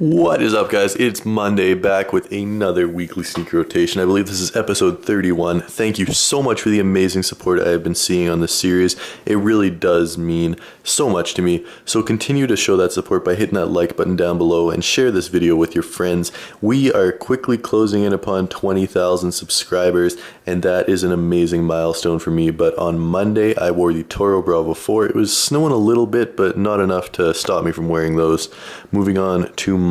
What is up, guys? It's Monday, back with another weekly sneaker rotation. I believe this is episode 31. Thank you so much for the amazing support I have been seeing on this series. It really does mean so much to me. So continue to show that support by hitting that like button down below and share this video with your friends. We are quickly closing in upon 20,000 subscribers, and that is an amazing milestone for me. But on Monday, I wore the Toro Bravo 4. It was snowing a little bit, but not enough to stop me from wearing those. Moving on to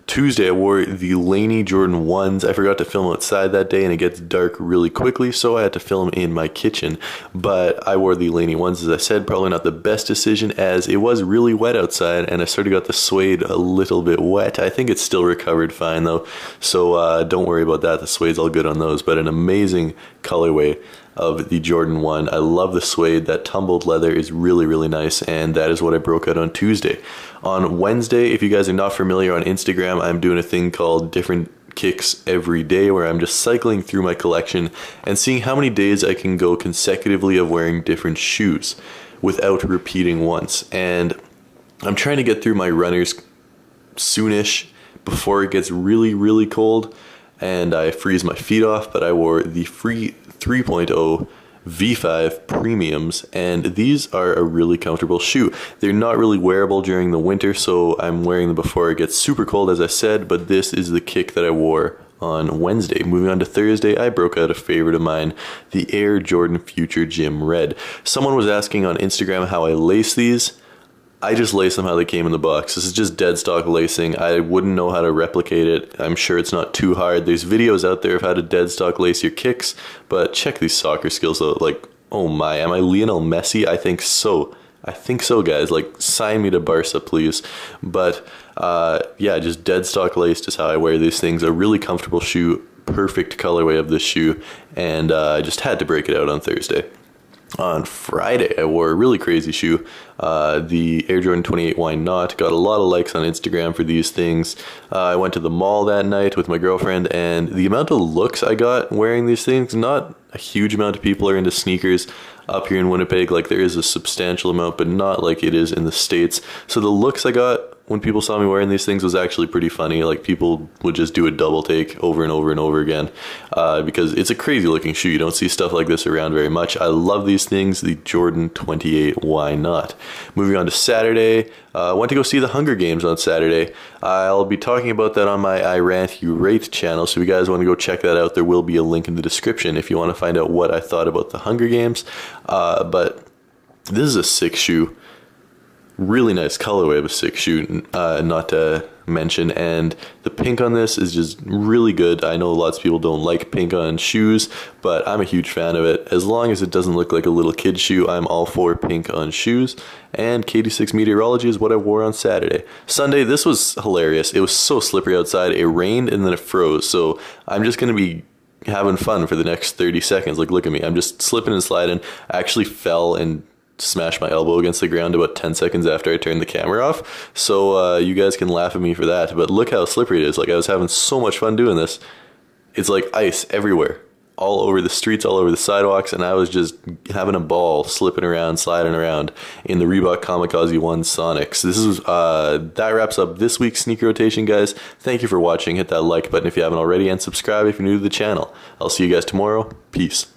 Tuesday, I wore the Laney Jordan 1s. I forgot to film outside that day, and it gets dark really quickly, so I had to film in my kitchen. But I wore the Laney 1s, as I said, probably not the best decision, as it was really wet outside, and I sort of got the suede a little bit wet. I think it's still recovered fine, though, so don't worry about that. The suede's all good on those, but an amazing colorway of the Jordan 1. I love the suede. That tumbled leather is really, really nice, and that is what I broke out on Tuesday. On Wednesday, if you guys are not familiar, on Instagram, I'm doing a thing called Different Kicks Every Day, where I'm just cycling through my collection and seeing how many days I can go consecutively of wearing different shoes without repeating once. And I'm trying to get through my runners soonish before it gets really, really cold and I freeze my feet off. But I wore the Free 3.0 V5 Premiums, and these are a really comfortable shoe. They're not really wearable during the winter, so I'm wearing them before it gets super cold, as I said, but this is the kick that I wore on Wednesday. Moving on to Thursday, I broke out a favorite of mine, the Air Jordan Future Gym Red. Someone was asking on Instagram how I lace these. I just lace them how they came in the box. This is just dead stock lacing. I wouldn't know how to replicate it. I'm sure it's not too hard. There's videos out there of how to dead stock lace your kicks, but check these soccer skills out. Like, oh my, am I Lionel Messi? I think so. I think so, guys. Like, sign me to Barca, please. But yeah, just dead stock laced is how I wear these things. A really comfortable shoe, perfect colorway of this shoe, and I just had to break it out on Thursday. On Friday, I wore a really crazy shoe, the Air Jordan 28 Why Not. Got a lot of likes on Instagram for these things. I went to the mall that night with my girlfriend, and the amount of looks I got wearing these things, not a huge amount of people are into sneakers up here in Winnipeg. Like, there is a substantial amount, but not like it is in the States. So the looks I got when people saw me wearing these things was actually pretty funny. Like, people would just do a double take over and over and over again because it's a crazy looking shoe. You don't see stuff like this around very much. I love these things, the Jordan 28 Why Not. Moving on to Saturday, I went to go see the Hunger Games on Saturday. I'll be talking about that on my I Rant You Rate channel, so if you guys want to go check that out, there will be a link in the description if you want to find out what I thought about the Hunger Games. But this is a sick shoe. Really nice colorway of a sick shoe, not to mention, and the pink on this is just really good. I know lots of people don't like pink on shoes, but I'm a huge fan of it. As long as it doesn't look like a little kid shoe, I'm all for pink on shoes. And KD6 Meteorology is what I wore on Saturday. Sunday, this was hilarious. It was so slippery outside. It rained and then it froze, so I'm just going to be having fun for the next 30 seconds. Like, look at me. I'm just slipping and sliding. I actually fell and smashed my elbow against the ground about 10 seconds after I turned the camera off, so you guys can laugh at me for that, but look how slippery it is. Like, I was having so much fun doing this. It's like ice everywhere, all over the streets, all over the sidewalks, and I was just having a ball slipping around, sliding around in the Reebok Kamikaze 1 Sonics. This is that wraps up this week's sneaker rotation, guys. Thank you for watching. Hit that like button if you haven't already, and subscribe if you're new to the channel. I'll see you guys tomorrow. Peace.